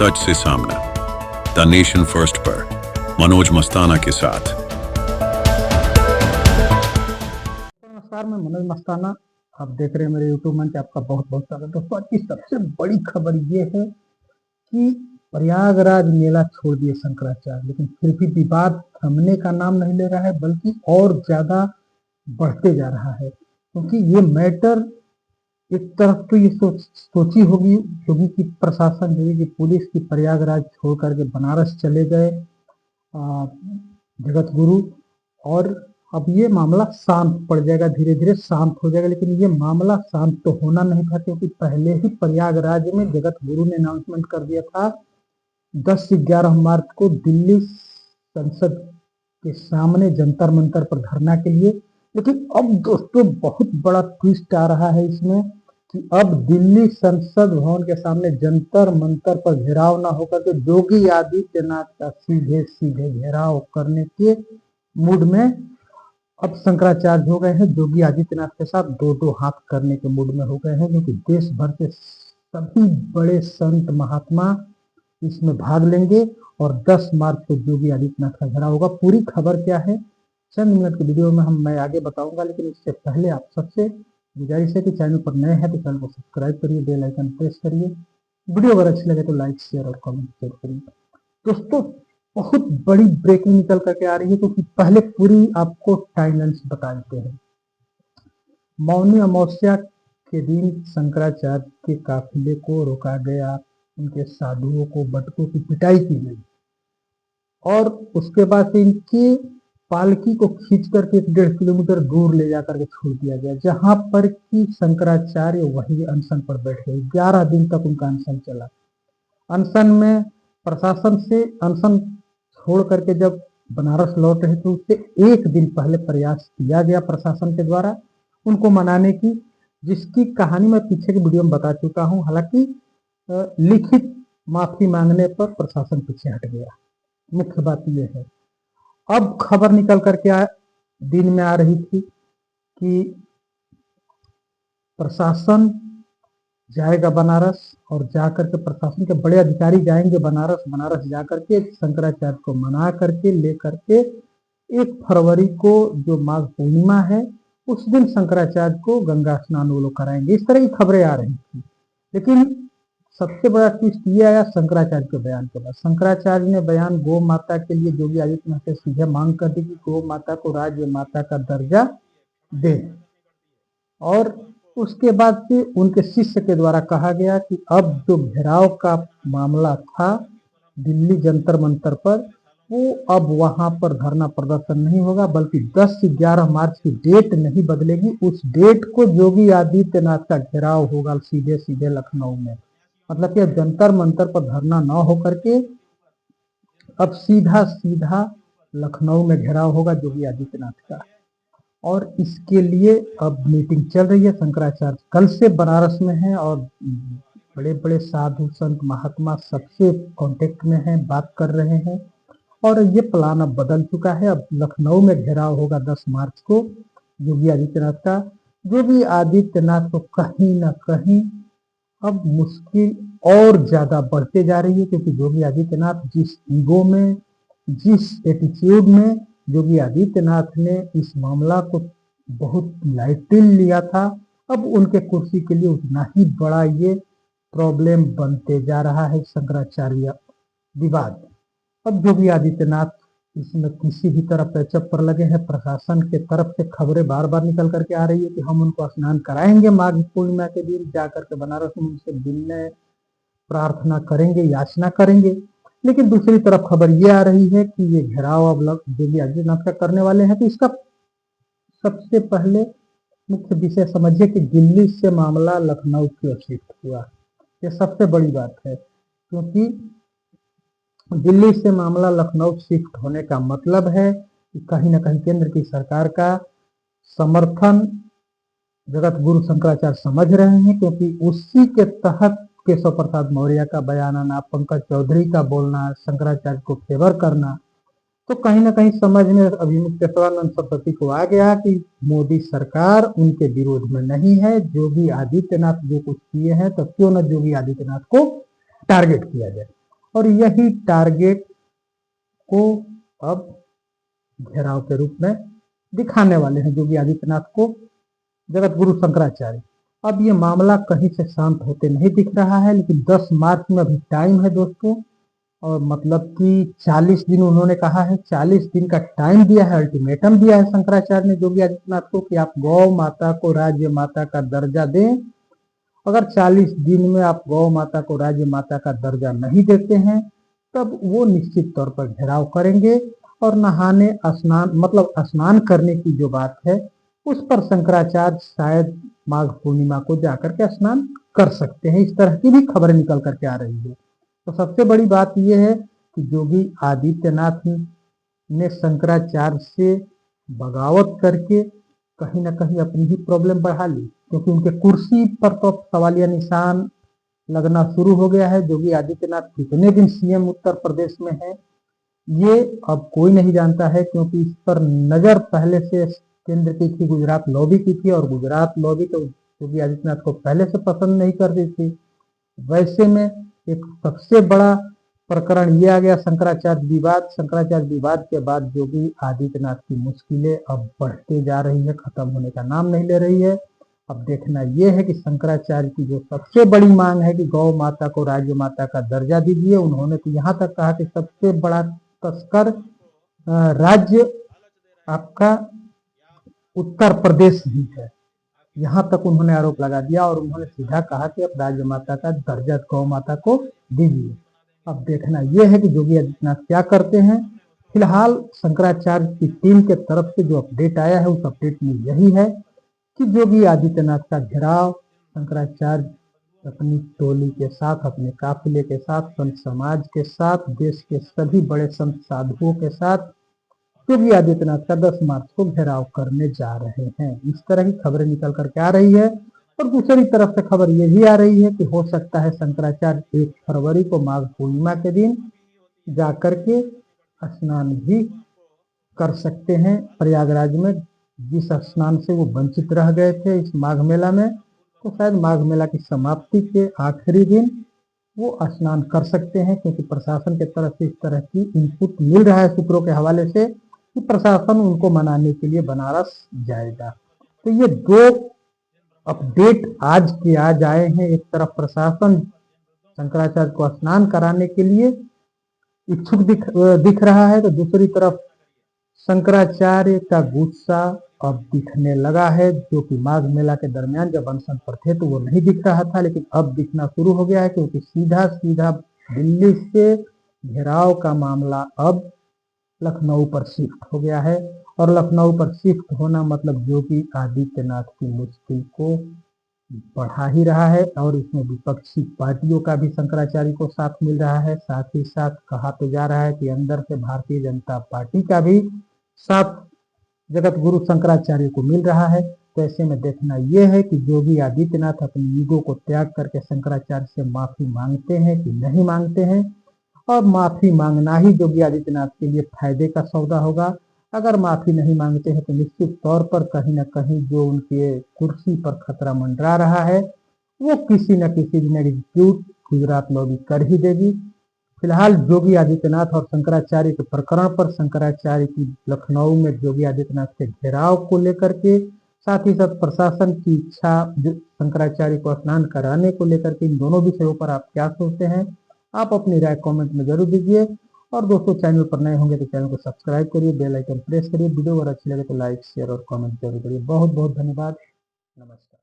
सच से सामना, the nation first पर मनोज मस्ताना के साथ। नमस्कार, मैं मनोज मस्ताना। आप देख रहे हैं मेरे यूट्यूब मंच। आपका बहुत बहुत स्वागत। दोस्तों, आज की सबसे बड़ी खबर ये है कि प्रयागराज मेला छोड़ दिए शंकराचार्य, लेकिन फिर भी विवाद थमने का नाम नहीं ले रहा है, बल्कि और ज्यादा बढ़ते जा रहा है। क्योंकि ये मैटर एक तरफ तो ये सोची होगी होगी कि प्रशासन जो है कि पुलिस की प्रयागराज छोड़ करके बनारस चले गए जगत गुरु, और अब ये मामला शांत पड़ जाएगा, धीरे धीरे शांत हो जाएगा। लेकिन ये मामला शांत तो होना नहीं था, क्योंकि पहले ही प्रयागराज में जगत गुरु ने अनाउंसमेंट कर दिया था 10 से 11 मार्च को दिल्ली संसद के सामने जंतर मंतर पर धरना के लिए। लेकिन अब दोस्तों बहुत बड़ा ट्विस्ट आ रहा है इसमें कि अब दिल्ली संसद भवन के सामने जंतर मंतर पर घेराव ना होकर के योगी आदित्यनाथ का सीधे सीधे घेराव करने के मूड में अब शंकराचार्य हो गए हैं। योगी आदित्यनाथ के साथ दो दो हाथ करने के मूड में हो गए हैं, क्योंकि देश भर के सभी बड़े संत महात्मा इसमें भाग लेंगे और 10 मार्च को योगी आदित्यनाथ का घेराव होगा। पूरी खबर क्या है चंद मिनट की वीडियो में मैं आगे बताऊंगा, लेकिन इससे पहले आप सबसे गुजारिश है कि चैनल पर नए हैं तो चैनल को सब्सक्राइब करिए, बेल आइकन प्रेस करिए। वीडियो अगर अच्छी लगे तो लाइक शेयर और कमेंट जरूर करिए। दोस्तों, बहुत बड़ी ब्रेकिंग निकल करके आ रही है, क्योंकि पहले पूरी आपको टाइमलाइन बता देते हैं। मौनी अमावस्या के दिन शंकराचार्य के काफिले को रोका गया, उनके साधुओं को बटकों की पिटाई की गई और उसके बाद इनकी पालकी को खींच करके 1.5 किलोमीटर दूर ले जाकर के छोड़ दिया गया, जहां पर कि शंकराचार्य वही अनशन पर बैठ गए। 11 दिन तक उनका अनशन चला। अनशन में प्रशासन से अनशन छोड़ करके जब बनारस लौट रहे थे, उससे एक दिन पहले प्रयास किया गया प्रशासन के द्वारा उनको मनाने की, जिसकी कहानी मैं पीछे की वीडियो में बता चुका हूं। हालांकि लिखित माफी मांगने पर प्रशासन पीछे हट गया। मुख्य बात यह है, अब खबर निकल करके दिन में आ रही थी कि प्रशासन जाएगा बनारस, और जाकर के प्रशासन के बड़े अधिकारी जाएंगे बनारस जाकर के शंकराचार्य को मना करके लेकर के 1 फरवरी को जो माघ पूर्णिमा है उस दिन शंकराचार्य को गंगा स्नान वो लोग कराएंगे। इस तरह की खबरें आ रही थी। लेकिन सबसे बड़ा ट्विस्ट ये आया शंकराचार्य के बयान के बाद। शंकराचार्य ने बयान गौ माता के लिए योगी आदित्यनाथ से सीधे मांग कर दी कि गौ माता को राज्य माता का दर्जा दे, और उसके बाद से उनके शिष्य के द्वारा कहा गया कि अब जो घेराव का मामला था दिल्ली जंतर मंतर पर, वो अब वहां पर धरना प्रदर्शन नहीं होगा, बल्कि 10 से 11 मार्च की डेट नहीं बदलेगी। उस डेट को योगी आदित्यनाथ का घेराव होगा सीधे सीधे लखनऊ में। मतलब कि जंतर मंतर पर धरना न होकर के अब सीधा सीधा लखनऊ में घेराव होगा योगी आदित्यनाथ का। और इसके लिए अब मीटिंग चल रही है। शंकराचार्य कल से बनारस में है और बड़े बड़े साधु संत महात्मा सबसे कांटेक्ट में हैं, बात कर रहे हैं, और ये प्लान अब बदल चुका है। अब लखनऊ में घेराव होगा 10 मार्च को योगी आदित्यनाथ का। योगी आदित्यनाथ को कहीं ना कहीं अब मुश्किल और ज्यादा बढ़ते जा रही है, क्योंकि योगी आदित्यनाथ जिस ईगो में, जिस एटीट्यूड में योगी आदित्यनाथ ने इस मामला को बहुत लाइटली लिया था, अब उनके कुर्सी के लिए उतना ही बड़ा ये प्रॉब्लम बनते जा रहा है शंकराचार्य विवाद। अब योगी आदित्यनाथ इसमें किसी भी तरह पैचअप पर लगे हैं। प्रशासन के तरफ से खबरें बार बार निकल करके आ रही है कि हम उनको स्नान कराएंगे माघ पूर्णिमा के दिन, जाकर के बनारस में उनसे मिलने प्रार्थना करेंगे, याचना करेंगे। लेकिन दूसरी तरफ खबर ये आ रही है कि ये घेराव अब योगी आदित्यनाथ का करने वाले हैं। तो इसका सबसे पहले मुख्य विषय समझिए कि दिल्ली से मामला लखनऊ क्यों शिफ्ट हुआ। ये सबसे बड़ी बात है, क्योंकि दिल्ली से मामला लखनऊ शिफ्ट होने का मतलब है कि कहीं ना कहीं केंद्र की सरकार का समर्थन जगत गुरु शंकराचार्य समझ रहे हैं, क्योंकि उसी के तहत केशव प्रसाद मौर्य का बयान आना, पंकज चौधरी का बोलना, शंकराचार्य को फेवर करना, तो कहीं ना कहीं समझ में अभी मुक्तेश्वरानंद सरस्वती को आ गया कि मोदी सरकार उनके विरोध में नहीं है। योगी आदित्यनाथ जो कुछ किए हैं तो क्यों न योगी आदित्यनाथ को टारगेट किया जाए। और यही टारगेट को अब घेराव के रूप में दिखाने वाले हैं योगी आदित्यनाथ को जगत गुरु शंकराचार्य। अब ये मामला कहीं से शांत होते नहीं दिख रहा है, लेकिन 10 मार्च में अभी टाइम है दोस्तों, और मतलब कि 40 दिन उन्होंने कहा है, 40 दिन का टाइम दिया है, अल्टीमेटम दिया है शंकराचार्य ने योगी आदित्यनाथ को कि आप गौ माता को राज्य माता का दर्जा दें। अगर 40 दिन में आप गौ माता को राज्य माता का दर्जा नहीं देते हैं तब वो निश्चित तौर पर घेराव करेंगे, और नहाने स्नान मतलब स्नान करने की जो बात है उस पर शंकराचार्य शायद माघ पूर्णिमा को जाकर के स्नान कर सकते हैं। इस तरह की भी खबरें निकल करके आ रही है। तो सबसे बड़ी बात यह है कि योगी आदित्यनाथ ने शंकराचार्य से बगावत करके कहीं ना कहीं अपनी ही प्रॉब्लम बढ़ा ली, क्योंकि उनके कुर्सी पर तो सवालिया निशान लगना शुरू हो गया है। योगी आदित्यनाथ कितने दिन सीएम उत्तर प्रदेश में है ये अब कोई नहीं जानता है, क्योंकि इस पर नजर पहले से केंद्र की थी, गुजरात लॉबी की थी, और गुजरात लॉबी तो योगी आदित्यनाथ को पहले से पसंद नहीं करती थी। वैसे में एक सबसे बड़ा प्रकरण ये आ गया शंकराचार्य विवाद। शंकराचार्य विवाद के बाद योगी आदित्यनाथ की मुश्किलें अब बढ़ते जा रही है, खत्म होने का नाम नहीं ले रही है। अब देखना यह है कि शंकराचार्य की जो सबसे बड़ी मांग है कि गौ माता को राज्य माता का दर्जा दीजिए, उन्होंने तो यहाँ तक कहा कि सबसे बड़ा तस्कर राज्य आपका उत्तर प्रदेश ही है, यहाँ तक उन्होंने आरोप लगा दिया, और उन्होंने सीधा कहा कि अब राज्य माता का दर्जा गौ माता को दीजिए। अब देखना यह है कि योगी आदित्यनाथ क्या करते हैं। फिलहाल शंकराचार्य की टीम के तरफ से जो अपडेट आया है उस अपडेट में यही है कि योगी आदित्यनाथ का घेराव शंकराचार्य अपनी टोली के साथ, अपने काफिले के साथ, संत समाज के साथ, देश के सभी बड़े संत साधुओं के साथ योगी आदित्यनाथ का 10 मार्च को घेराव करने जा रहे हैं। इस तरह की खबरें निकल करके आ रही है। और दूसरी तरफ से खबर ये भी आ रही है कि हो सकता है शंकराचार्य 1 फरवरी को माघ पूर्णिमा के दिन जाकर के स्नान भी कर सकते हैं प्रयागराज में, जिस स्नान से वो वंचित रह गए थे इस माघ मेला में। तो शायद माघ मेला की समाप्ति के आखिरी दिन वो स्नान कर सकते हैं, क्योंकि प्रशासन के तरफ से इस तरह की इनपुट मिल रहा है सूत्रों के हवाले से कि प्रशासन उनको मनाने के लिए बनारस जाएगा। तो ये 2 अपडेट आज के आज आए हैं। एक तरफ प्रशासन शंकराचार्य को स्नान कराने के लिए इच्छुक दिख रहा है, तो दूसरी तरफ शंकराचार्य का गुस्सा अब दिखने लगा है, जो कि माघ मेला के दरमियान जब अनशन पर थे तो वो नहीं दिख रहा था, लेकिन अब दिखना शुरू हो गया है, क्योंकि सीधा सीधा दिल्ली से घेराव का मामला अब लखनऊ पर शिफ्ट हो गया है। और लखनऊ पर शिफ्ट होना मतलब योगी आदित्यनाथ की मुश्किल को बढ़ा ही रहा है, और इसमें विपक्षी पार्टियों का भी शंकराचार्य को साथ मिल रहा है। साथ ही साथ कहा तो जा रहा है कि अंदर से भारतीय जनता पार्टी का भी साथ जगत गुरु शंकराचार्य को मिल रहा है। तो ऐसे में देखना यह है कि योगी आदित्यनाथ अपनी ईगो को त्याग करके शंकराचार्य से माफी मांगते हैं कि नहीं मांगते हैं, और माफी मांगना ही योगी आदित्यनाथ के लिए फायदे का सौदा होगा। अगर माफी नहीं मांगते हैं तो निश्चित तौर पर कहीं ना कहीं जो उनके कुर्सी पर खतरा मंडरा रहा है वो किसी न किसी दिन एग्जीक्यूट गुजरात लॉबी कर ही देगी। फिलहाल योगी आदित्यनाथ और शंकराचार्य के प्रकरण पर शंकराचार्य की लखनऊ में योगी आदित्यनाथ के घेराव को लेकर के, साथ ही साथ प्रशासन की इच्छा शंकराचार्य को स्नान कराने को लेकर के, इन दोनों विषयों पर आप क्या सोचते हैं? आप अपनी राय कमेंट में जरूर दीजिए। और दोस्तों चैनल पर नए होंगे तो चैनल को सब्सक्राइब करिए, बेल आइकन प्रेस करिए। वीडियो अगर अच्छी लगे तो लाइक शेयर और कमेंट जरूर करिए। बहुत बहुत धन्यवाद। नमस्कार।